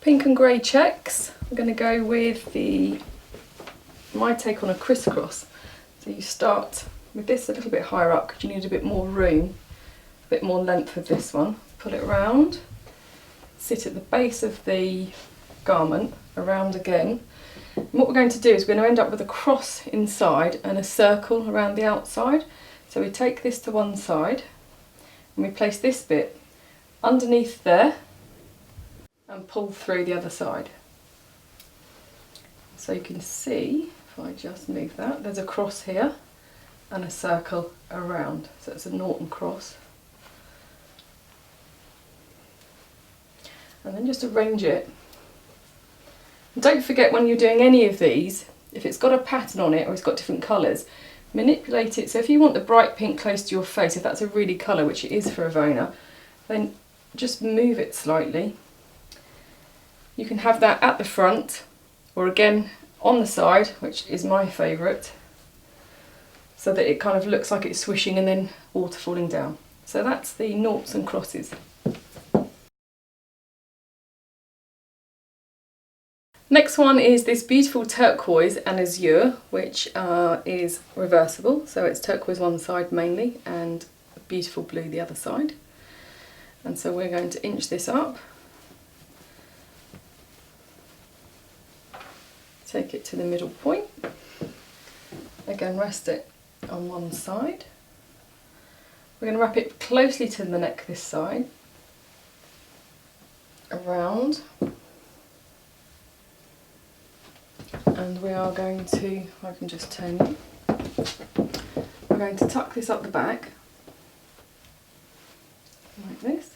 pink and grey checks. I'm going to go with my take on a crisscross. So you start with this a little bit higher up because you need a bit more room, a bit more length with this one. Pull it around, sit at the base of the garment, around again. And what we're going to do is we're going to end up with a cross inside and a circle around the outside. So we take this to one side and we place this bit underneath there and pull through the other side. So you can see, if I just move that, there's a cross here and a circle around. So it's a Norton cross. And then just arrange it. And don't forget when you're doing any of these, if it's got a pattern on it or it's got different colours, manipulate it. So if you want the bright pink close to your face, if that's a really colour, which it is for Avona, then just move it slightly. You can have that at the front or again on the side, which is my favourite, so that it kind of looks like it's swishing and then water falling down. So that's the noughts and crosses. Next one is this beautiful turquoise and azure, which is reversible. So it's turquoise one side mainly and beautiful blue the other side. And so we're going to inch this up. Take it to the middle point. Again, rest it on one side. We're going to wrap it closely to the neck this side. Around. And we are going to, if I can just turn you, we're going to tuck this up the back, like this.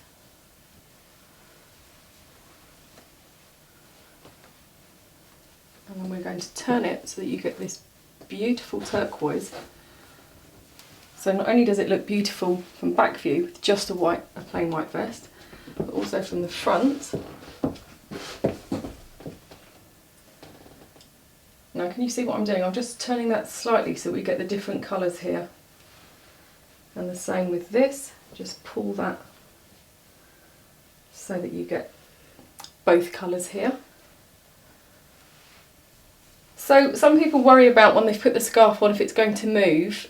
And then we're going to turn it so that you get this beautiful turquoise. So not only does it look beautiful from back view with just a plain white vest, but also from the front. Now can you see what I'm doing? I'm just turning that slightly so we get the different colours here. And the same with this, just pull that so that you get both colours here. So some people worry about when they've put the scarf on if it's going to move.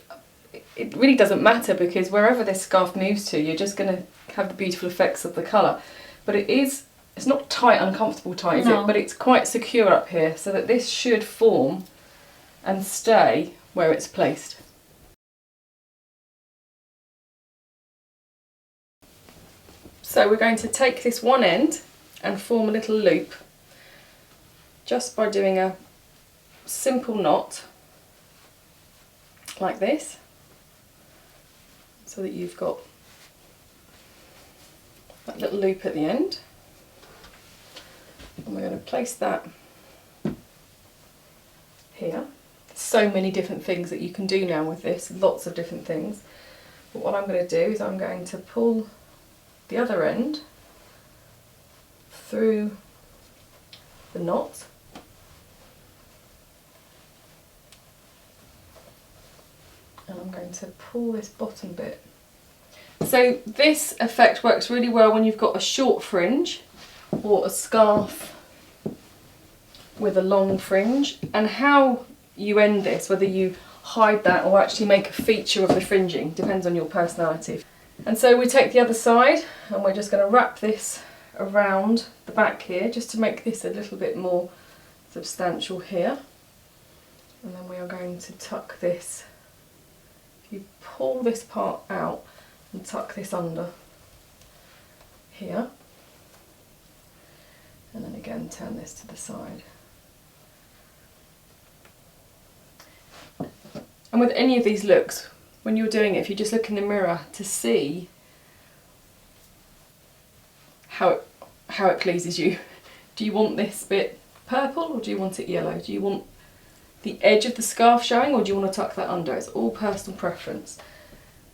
It really doesn't matter because wherever this scarf moves to, you're just going to have the beautiful effects of the colour. But it's not tight, uncomfortable tight, is it? But it's quite secure up here so that this should form and stay where it's placed. So we're going to take this one end and form a little loop just by doing a simple knot like this, so that you've got that little loop at the end. And we're going to place that here. So many different things that you can do now with this, lots of different things. But what I'm going to do is I'm going to pull the other end through the knot. And I'm going to pull this bottom bit. So this effect works really well when you've got a short fringe or a scarf with a long fringe, and how you end this, whether you hide that or actually make a feature of the fringing, depends on your personality. And so we take the other side and we're just going to wrap this around the back here just to make this a little bit more substantial here. And then we are going to tuck this. You pull this part out and tuck this under here, and then again turn this to the side. And with any of these looks, when you're doing it, if you just look in the mirror to see how it pleases you. Do you want this bit purple or do you want it yellow? Do you want the edge of the scarf showing or do you want to tuck that under? It's all personal preference.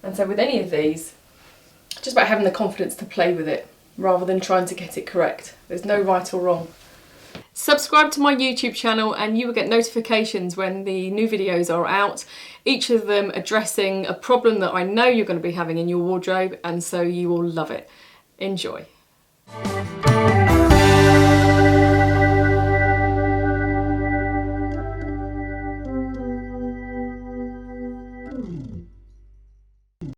And so with any of these, it's just about having the confidence to play with it rather than trying to get it correct. There's no right or wrong. Subscribe to my YouTube channel and you will get notifications when the new videos are out, each of them addressing a problem that I know you're going to be having in your wardrobe, and so you will love it. Enjoy.